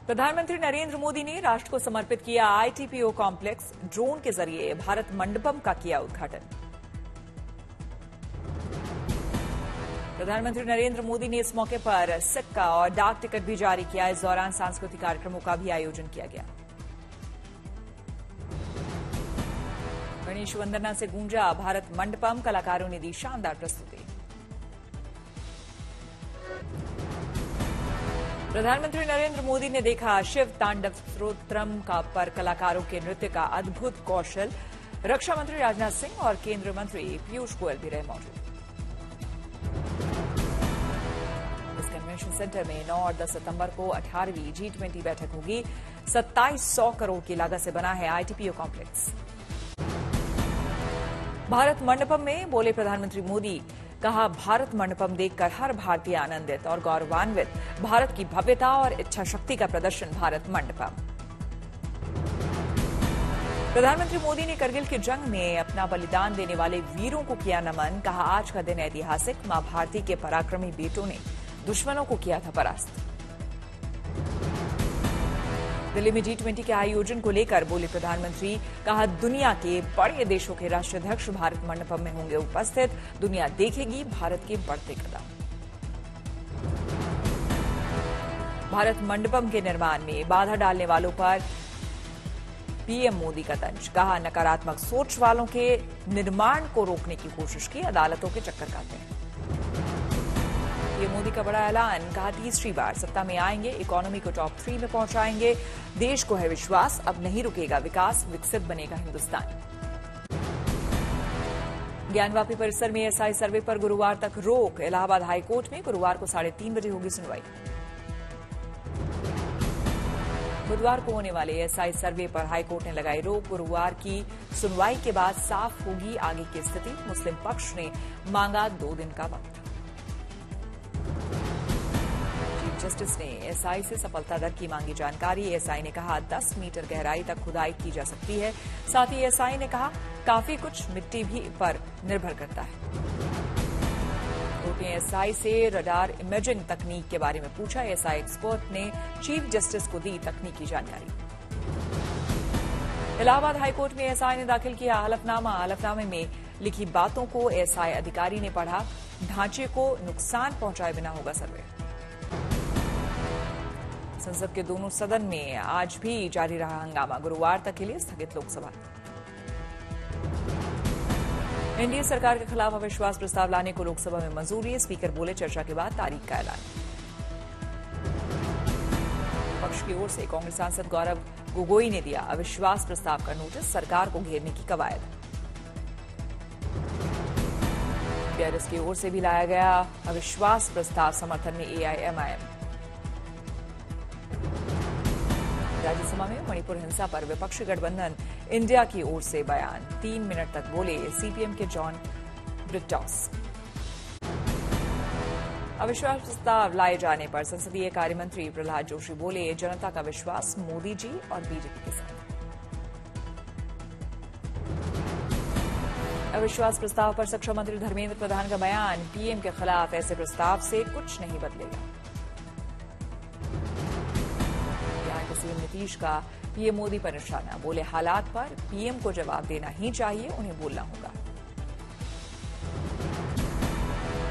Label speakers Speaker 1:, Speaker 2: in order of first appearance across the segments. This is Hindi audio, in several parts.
Speaker 1: प्रधानमंत्री नरेंद्र मोदी ने राष्ट्र को समर्पित किया आईटीपीओ कॉम्प्लेक्स। ड्रोन के जरिए भारत मंडपम का किया उद्घाटन। प्रधानमंत्री नरेंद्र मोदी ने इस मौके पर सिक्का और डाक टिकट भी जारी किया। इस दौरान सांस्कृतिक कार्यक्रमों का भी आयोजन किया गया। गणेश वंदना से गूंजा भारत मंडपम। कलाकारों ने दी शानदार प्रस्तुति। प्रधानमंत्री नरेंद्र मोदी ने देखा शिव तांडव स्तोत्रम का पर कलाकारों के नृत्य का अद्भुत कौशल। रक्षा मंत्री राजनाथ सिंह और केंद्रीय मंत्री पीयूष गोयल भी रहे मौजूद। इस कन्वेंशन सेंटर में 9 और 10 सितंबर को 18वीं G20 बैठक होगी। 2700 करोड़ की लागत से बना है आईटीपीओ कॉम्प्लेक्स। भारत मंडपम में बोले प्रधानमंत्री मोदी, कहा भारत मंडपम देखकर हर भारतीय आनंदित और गौरवान्वित। भारत की भव्यता और इच्छा शक्ति का प्रदर्शन भारत मंडपम। प्रधानमंत्री मोदी ने करगिल की जंग में अपना बलिदान देने वाले वीरों को किया नमन। कहा आज का दिन ऐतिहासिक। मां भारती के पराक्रमी बेटों ने दुश्मनों को किया था परास्त। दिल्ली में G20 के आयोजन को लेकर बोले प्रधानमंत्री, कहा दुनिया के बड़े देशों के राष्ट्राध्यक्ष भारत मंडपम में होंगे उपस्थित। दुनिया देखेगी भारत के बढ़ते कदम। भारत मंडपम के निर्माण में बाधा डालने वालों पर पीएम मोदी का तंज। कहा नकारात्मक सोच वालों के निर्माण को रोकने की कोशिश की। अदालतों के चक्कर काटे हैं। पीएम मोदी का बड़ा ऐलान। कहा तीसरी बार सत्ता में आएंगे, इकोनॉमी को टॉप 3 में पहुंचाएंगे। देश को है विश्वास, अब नहीं रुकेगा विकास, विकसित बनेगा हिंदुस्तान। ज्ञानवापी परिसर में एसआई सर्वे पर गुरुवार तक रोक। इलाहाबाद हाईकोर्ट में गुरुवार को 3:30 बजे होगी सुनवाई। बुधवार को होने वाले एसआई सर्वे पर हाईकोर्ट ने लगाई रोक। गुरुवार की सुनवाई के बाद साफ होगी आगे की स्थिति। मुस्लिम पक्ष ने मांगा 2 दिन का वक्त। जस्टिस ने एसआई से सफलता दर की मांगी जानकारी। एसआई ने कहा 10 मीटर गहराई तक खुदाई की जा सकती है। साथ ही एसआई ने कहा काफी कुछ मिट्टी भी पर निर्भर करता है। कोर्ट ने एसआई से रडार इमेजिंग तकनीक के बारे में पूछा। एसआई एक्सपर्ट ने चीफ जस्टिस को दी तकनीकी जानकारी। इलाहाबाद हाईकोर्ट में एसआई ने दाखिल किया हलफनामा। हलफनामे में लिखी बातों को एसआई अधिकारी ने पढ़ा। ढांचे को नुकसान पहुंचाए बिना होगा सर्वे। संसद के दोनों सदन में आज भी जारी रहा हंगामा। गुरुवार तक के लिए स्थगित लोकसभा। एनडीए सरकार के खिलाफ अविश्वास प्रस्ताव लाने को लोकसभा में मंजूरी। स्पीकर बोले चर्चा के बाद तारीख का ऐलान। पक्ष की ओर से कांग्रेस सांसद गौरव गोगोई ने दिया अविश्वास प्रस्ताव का नोटिस। सरकार को घेरने की कवायद। टीआरएस की ओर से भी लाया गया अविश्वास प्रस्ताव समर्थन में एआईएमआईएम। राज्यसभा में मणिपुर हिंसा पर विपक्षी गठबंधन इंडिया की ओर से बयान। 3 मिनट तक बोले सीपीएम के जॉन ब्रिटॉस। अविश्वास प्रस्ताव लाए जाने पर संसदीय कार्यमंत्री प्रहलाद जोशी बोले जनता का विश्वास मोदी जी और बीजेपी के साथ। अविश्वास प्रस्ताव पर शिक्षा मंत्री धर्मेंद्र प्रधान का बयान। पीएम के खिलाफ ऐसे प्रस्ताव से कुछ नहीं बदलेगा। सीएम नीतीश का पीएम मोदी पर निशाना। बोले हालात पर पीएम को जवाब देना ही चाहिए, उन्हें बोलना होगा।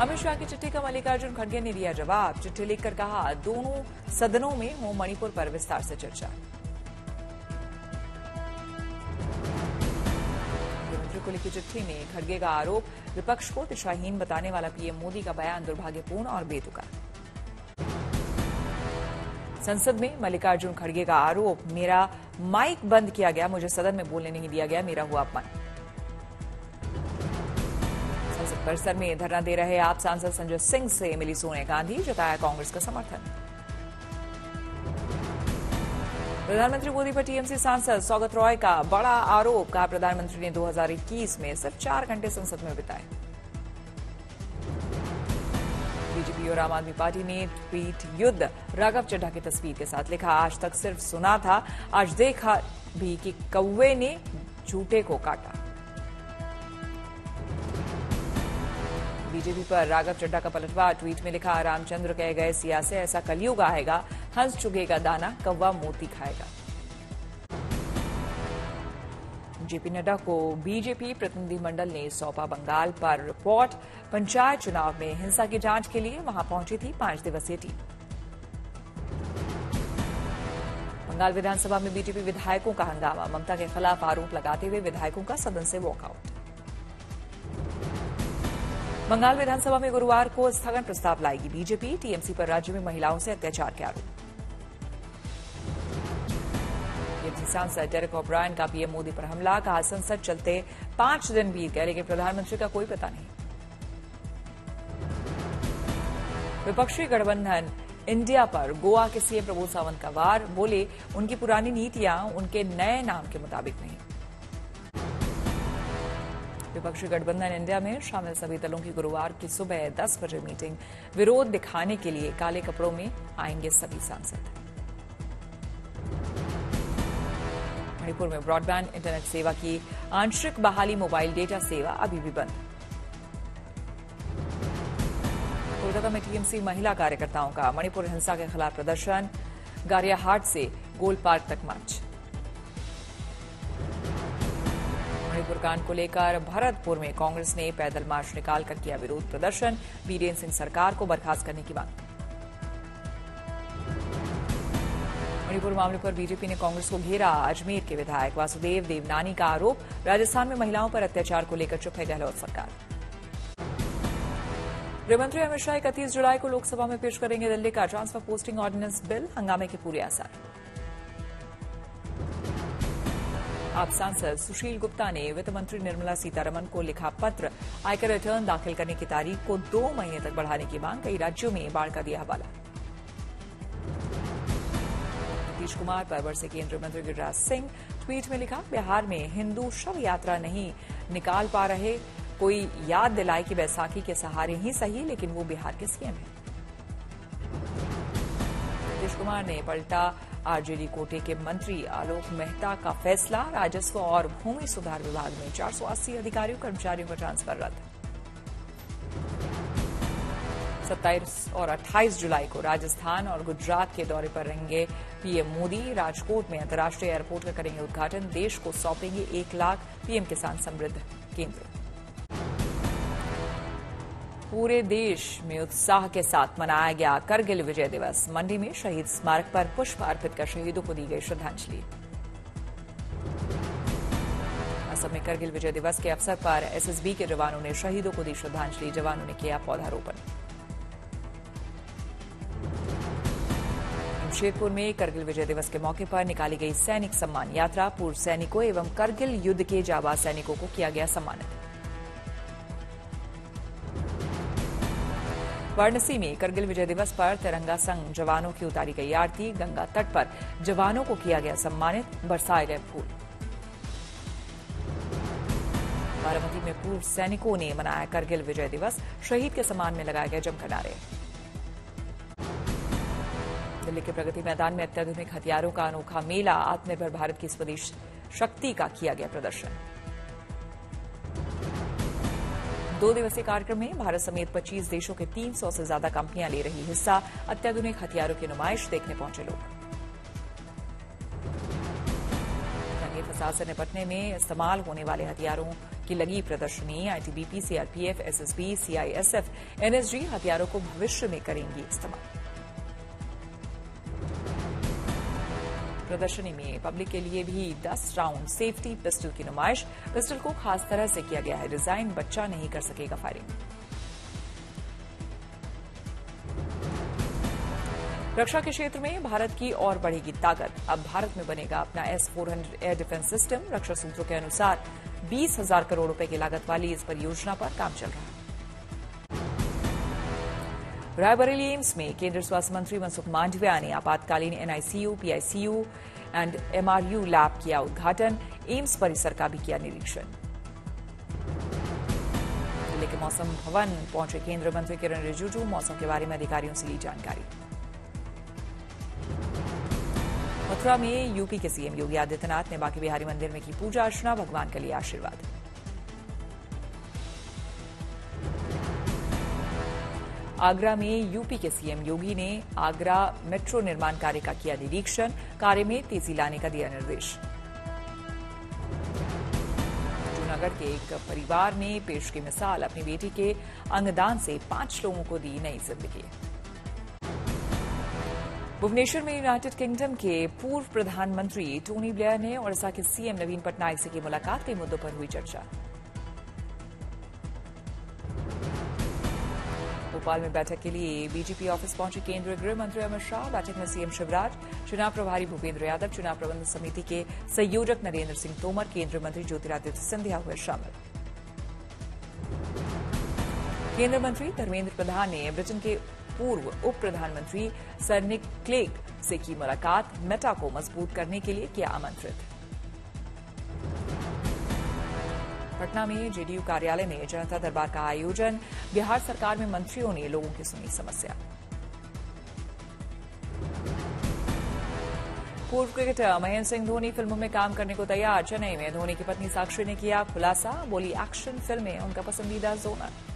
Speaker 1: अमित शाह की चिट्ठी का मल्लिकार्जुन खड़गे ने दिया जवाब। चिट्ठी लिखकर कहा दोनों सदनों में हो मणिपुर पर विस्तार से चर्चा। मुख्यमंत्री को लिखी चिट्ठी में खड़गे का आरोप, विपक्ष को दिशाहीन बताने वाला पीएम मोदी का बयान दुर्भाग्यपूर्ण और बेतुका। संसद में मल्लिकार्जुन खड़गे का आरोप, मेरा माइक बंद किया गया, मुझे सदन में बोलने नहीं दिया गया, मेरा हुआ अपमान। संसद परिसर में धरना दे रहे आप सांसद संजय सिंह से मिली सोनिया गांधी। जताया कांग्रेस का समर्थन। प्रधानमंत्री मोदी पर टीएमसी सांसद सौगत रॉय का बड़ा आरोप। कहा प्रधानमंत्री ने 2021 में सिर्फ 4 घंटे संसद में बिताए। बीजेपी और आम आदमी पार्टी ने ट्वीट युद्ध राघव चड्ढा की तस्वीर के साथ लिखा आज तक सिर्फ सुना था, आज देखा भी कि कौवे ने झूठे को काटा। बीजेपी पर राघव चड्ढा का पलटवार। ट्वीट में लिखा, रामचंद्र कह गए सिया से ऐसा कलयुग आएगा, हंस चुगेगा दाना, कौवा मोती खाएगा। जेपी नड्डा को बीजेपी प्रतिनिधिमंडल ने सौंपा बंगाल पर रिपोर्ट। पंचायत चुनाव में हिंसा की जांच के लिए वहां पहुंची थी 5 दिवसीय टीम। बंगाल विधानसभा में बीजेपी विधायकों का हंगामा। ममता के खिलाफ आरोप लगाते हुए विधायकों का सदन से वॉकआउट। बंगाल विधानसभा में गुरुवार को स्थगन प्रस्ताव लाएगी बीजेपी। टीएमसी पर राज्य में महिलाओं से अत्याचार के आरोप। टीएमसी सांसद डेरेक ओब्रायन का पीएम मोदी पर हमला। कहा, संसद चलते 5 दिन बीत गए लेकिन प्रधानमंत्री का कोई पता नहीं। विपक्षी गठबंधन इंडिया पर गोवा के सीएम प्रमोद सावंत का वार। बोले, उनकी पुरानी नीतियां उनके नए नाम के मुताबिक नहीं। विपक्षी गठबंधन इंडिया में शामिल सभी दलों की गुरुवार की सुबह 10 बजे मीटिंग। विरोध दिखाने के लिए काले कपड़ों में आएंगे सभी सांसद। मणिपुर में ब्रॉडबैंड इंटरनेट सेवा की आंशिक बहाली। मोबाइल डेटा सेवा अभी भी बंद। कोलकाता में टीएमसी महिला कार्यकर्ताओं का मणिपुर हिंसा के खिलाफ प्रदर्शन। गारियाहाट से गोल पार्क तक मार्च। मणिपुर कांड को लेकर भरतपुर में कांग्रेस ने पैदल मार्च निकालकर किया विरोध प्रदर्शन। बीरेन सिंह सरकार को बर्खास्त करने की मांग। मणिपुर मामले पर बीजेपी ने कांग्रेस को घेरा। अजमेर के विधायक वासुदेव देवनानी का आरोप। राजस्थान में महिलाओं पर अत्याचार को लेकर चुप है गहलोत सरकार। गृहमंत्री अमित शाह 31 जुलाई को लोकसभा में पेश करेंगे दिल्ली का ट्रांसफर पोस्टिंग ऑर्डिनेंस बिल। हंगामे के पूरे आसार। आप सांसद सुशील गुप्ता ने वित्त मंत्री निर्मला सीतारमण को लिखा पत्र। आयकर रिटर्न दाखिल करने की तारीख को 2 महीने तक बढ़ाने की मांग। कई राज्यों में बाढ़ का दिया हवाला। नीतीश कुमार पर बरसे केंद्रीय मंत्री गिरिराज सिंह। ट्वीट में लिखा, बिहार में हिंदू शव यात्रा नहीं निकाल पा रहे। कोई याद दिलाए कि बैसाखी के सहारे ही सही, लेकिन वो बिहार के सीएम हैं। नीतीश कुमार ने पलटा आरजेडी कोटे के मंत्री आलोक मेहता का फैसला। राजस्व और भूमि सुधार विभाग में 480 अधिकारियों कर्मचारियों का ट्रांसफर रद्द। 27 और 28 जुलाई को राजस्थान और गुजरात के दौरे पर रहेंगे पीएम मोदी। राजकोट में अंतर्राष्ट्रीय एयरपोर्ट का करेंगे उद्घाटन। देश को सौंपेंगे 1 लाख पीएम किसान समृद्ध केंद्र। पूरे देश में उत्साह के साथ मनाया गया करगिल विजय दिवस। मंडी में शहीद स्मारक पर पुष्प अर्पित कर शहीदों को दी गई श्रद्धांजलि। असम में करगिल विजय दिवस के अवसर पर एसएसबी के जवानों ने शहीदों को दी श्रद्धांजलि। जवानों ने किया पौधारोपण। जमशेदपुर में करगिल विजय दिवस के मौके पर निकाली गई सैनिक सम्मान यात्रा। पूर्व सैनिकों एवं करगिल युद्ध के जाबाज सैनिकों को किया गया सम्मानित। वाराणसी में करगिल विजय दिवस पर तिरंगा संग जवानों की उतारी गई आरती। गंगा तट पर जवानों को किया गया सम्मानित। बरसाए गए फूल। बारामती में पूर्व सैनिकों ने मनाया करगिल विजय दिवस। शहीद के सम्मान में लगाए गए जमकर नारे। दिल्ली के प्रगति मैदान में अत्याधुनिक हथियारों का अनोखा मेला। आत्मनिर्भर भारत की स्वदेश शक्ति का किया गया प्रदर्शन। 2 दिवसीय कार्यक्रम में भारत समेत 25 देशों के 300 से ज्यादा कंपनियां ले रही हिस्सा। अत्याधुनिक हथियारों की नुमाइश देखने पहुंचे लोग। जंगी फसाद से निपटने में इस्तेमाल होने वाले हथियारों की लगी प्रदर्शनी। ITBP, CRPF, SSB, CISF, NSG हथियारों को भविष्य में करेंगी इस्तेमाल। प्रदर्शनी में पब्लिक के लिए भी 10 राउंड सेफ्टी पिस्टल की नुमाइश। पिस्टल को खास तरह से किया गया है डिजाइन। बच्चा नहीं कर सकेगा फायरिंग। रक्षा के क्षेत्र में भारत की और बढ़ेगी ताकत। अब भारत में बनेगा अपना S-400 एयर डिफेंस सिस्टम। रक्षा सूत्रों के अनुसार 20,000 करोड़ रुपए की लागत वाली इस परियोजना पर काम चल रहा है। रायबरेली एम्स में केंद्रीय स्वास्थ्य मंत्री मनसुख मांडविया ने आपातकालीन NICU, PICU and MRU lab किया उद्घाटन। एम्स परिसर का भी किया निरीक्षण। दिल्ली के मौसम भवन पहुंचे केंद्रीय मंत्री किरण रिजिजू। मौसम के बारे में अधिकारियों से ली जानकारी। मथुरा में यूपी के सीएम योगी आदित्यनाथ ने बांके बिहारी मंदिर में की पूजा अर्चना। भगवान के लिए आशीर्वाद। आगरा में यूपी के सीएम योगी ने आगरा मेट्रो निर्माण कार्य का किया निरीक्षण, कार्य में तेजी लाने का दिया निर्देश। जूनागढ़ के एक परिवार ने पेश की मिसाल, अपनी बेटी के अंगदान से 5 लोगों को दी नई जिंदगी। भुवनेश्वर में यूनाइटेड किंगडम के पूर्व प्रधानमंत्री टोनी ब्लेयर ने ओडिशा के सीएम नवीन पटनायक से की मुलाकात, कई मुद्दों पर हुई चर्चा। भोपाल में बैठक के लिए बीजेपी ऑफिस पहुंचे केंद्रीय गृह मंत्री अमित शाह। बैठक में सीएम शिवराज, चुनाव प्रभारी भूपेंद्र यादव, चुनाव प्रबंधन समिति के संयोजक नरेंद्र सिंह तोमर, केंद्रीय मंत्री ज्योतिरादित्य सिंधिया हुए शामिल। केंद्रीय मंत्री धर्मेंद्र प्रधान ने ब्रिटेन के पूर्व उप प्रधानमंत्री सर निक क्लेग से की मुलाकात, मेटा को मजबूत करने के लिए किया आमंत्रित। पटना में जेडीयू कार्यालय में जनता दरबार का आयोजन, बिहार सरकार में मंत्रियों ने लोगों की सुनी समस्या। पूर्व क्रिकेटर महेंद्र सिंह धोनी फिल्मों में काम करने को तैयार। चेन्नई में धोनी की पत्नी साक्षी ने किया खुलासा, बोली एक्शन फिल्में उनका पसंदीदा जोनर।